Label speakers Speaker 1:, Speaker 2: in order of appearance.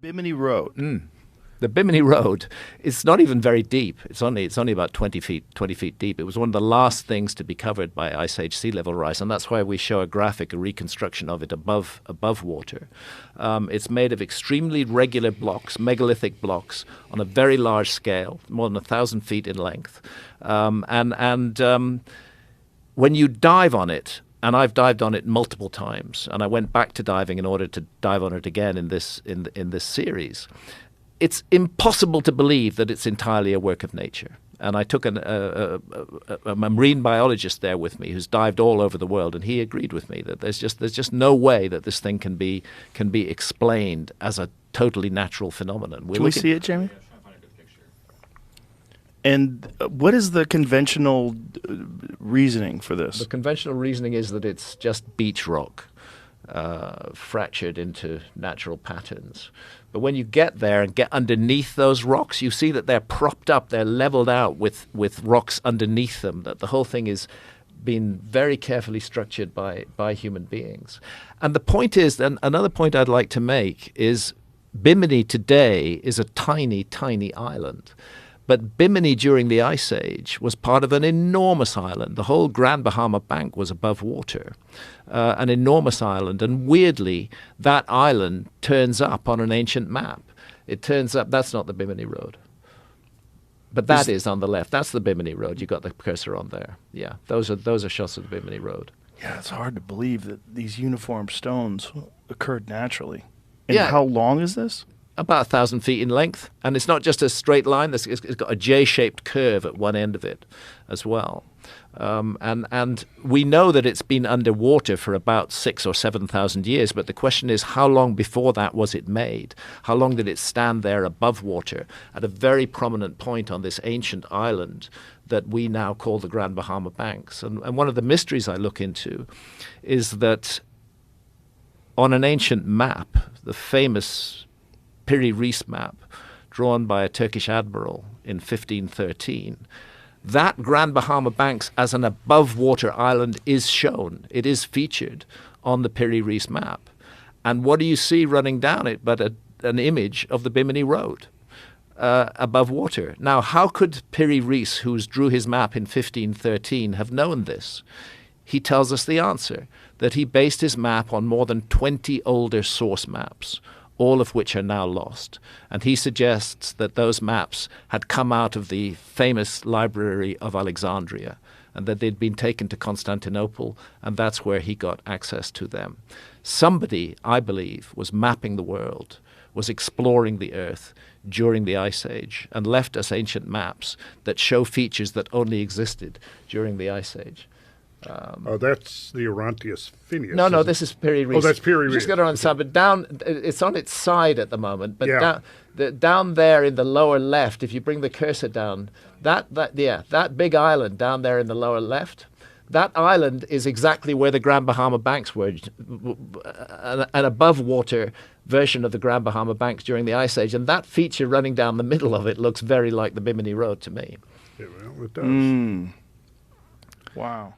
Speaker 1: Bimini Road.
Speaker 2: The Bimini Road is not even very deep. It's only about 20 feet deep. It was one of the last things to be covered by Ice Age sea level rise, and that's why we show a reconstruction of it above water. It's made of extremely regular blocks, megalithic blocks, on a very large scale, more than 1,000 feet in length. When you dive on it, and I've dived on it multiple times, and I went back to diving in order to dive on it again in this series. It's impossible to believe that it's entirely a work of nature. And I took a marine biologist there with me who's dived all over the world, and he agreed with me that there's just no way that this thing can be explained as a totally natural phenomenon.
Speaker 1: Can we see it, Jamie? And what is the conventional reasoning for this?
Speaker 2: The conventional reasoning is that it's just beach rock, fractured into natural patterns. But when you get there and get underneath those rocks, you see that they're propped up, they're leveled out with rocks underneath them, that the whole thing is being very carefully structured by human beings. And the point is, and another point I'd like to make is Bimini today is a tiny, tiny island. But Bimini during the Ice Age was part of an enormous island. The whole Grand Bahama Bank was above water, an enormous island. And weirdly, that island turns up on an ancient map. It turns up, that's not the Bimini Road. But that is on the left. That's the Bimini Road. You got the cursor on there. Yeah, those are shots of the Bimini Road.
Speaker 1: Yeah, it's hard to believe that these uniform stones occurred naturally. And
Speaker 2: yeah.
Speaker 1: How long is this?
Speaker 2: About 1,000 feet in length, and it's not just a straight line. It's got a J-shaped curve at one end of it as well. And we know that it's been underwater for about 6,000 or 7,000 years, but the question is, how long before that was it made? How long did it stand there above water at a very prominent point on this ancient island that we now call the Grand Bahama Banks? And one of the mysteries I look into is that on an ancient map, the famous Piri Reis map, drawn by a Turkish admiral in 1513, that Grand Bahama Banks as an above-water island is shown. It is featured on the Piri Reis map. And what do you see running down it but an image of the Bimini Road above water? Now, how could Piri Reis, who drew his map in 1513, have known this? He tells us the answer, that he based his map on more than 20 older source maps, all of which are now lost. And he suggests that those maps had come out of the famous Library of Alexandria and that they'd been taken to Constantinople, and that's where he got access to them. Somebody, I believe, was mapping the world, was exploring the earth during the Ice Age, and left us ancient maps that show features that only existed during the Ice Age.
Speaker 3: That's the Orontius Phineas.
Speaker 2: No, this is Piri Reis.
Speaker 3: Oh, that's Piri Reis.
Speaker 2: Just got it on the side, but down, it's on its side at the moment. But
Speaker 3: yeah.
Speaker 2: down there in the lower left, if you bring the cursor down, that big island down there in the lower left, that island is exactly where the Grand Bahama Banks were, an above water version of the Grand Bahama Banks during the Ice Age, and that feature running down the middle of it looks very like the Bimini Road to me.
Speaker 3: Yeah, well, it does.
Speaker 1: Wow.